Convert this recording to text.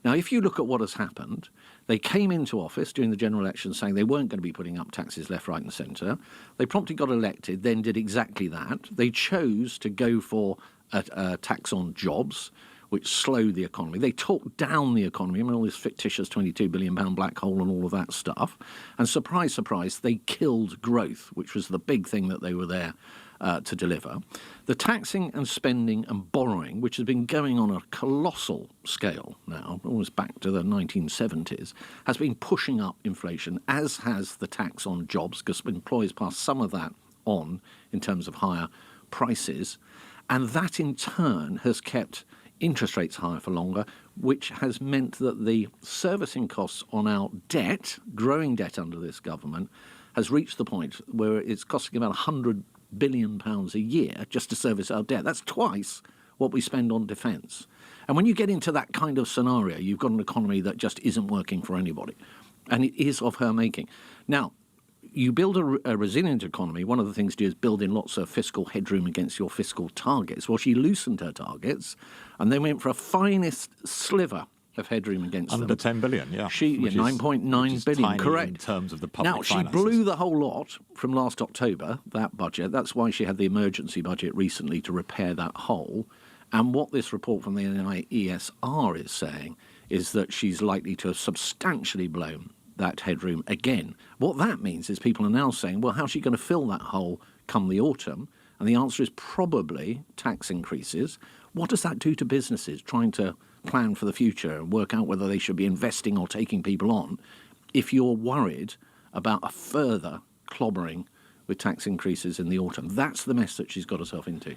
Now, if you look at what has happened, they came into office during the general election saying they weren't going to be putting up taxes left, right and centre. They promptly got elected, then did exactly that. They chose to go for a tax on jobs, which slowed the economy. They talked down the economy, I mean, all this fictitious £22 billion black hole and all of that stuff. And surprise, surprise, they killed growth, which was the big thing that they were there to deliver. The taxing and spending and borrowing, which has been going on a colossal scale now, almost back to the 1970s, has been pushing up inflation, as has the tax on jobs, because employers pass some of that on in terms of higher prices. And that in turn has kept interest rates higher for longer, which has meant that the servicing costs on our debt, growing debt under this government, has reached the point where it's costing about £100 billion a year just to service our debt. That's twice what we spend on defence. And when you get into that kind of scenario, you've got an economy that just isn't working for anybody. And it is of her making. Now, you build a resilient economy, one of the things to do is build in lots of fiscal headroom against your fiscal targets. Well, she loosened her targets and then went for a finest sliver of headroom against them. Under 10 billion, yeah. 9.9 billion, correct. In terms of the public finances. Now, she blew the whole lot from last October, that budget. That's why she had the emergency budget recently to repair that hole. And what this report from the NIESR is saying is that she's likely to have substantially blown that headroom again. What that means is people are now saying, well, how's she going to fill that hole come the autumn? And the answer is probably tax increases. What does that do to businesses trying to plan for the future and work out whether they should be investing or taking people on if you're worried about a further clobbering with tax increases in the autumn? That's the mess that she's got herself into.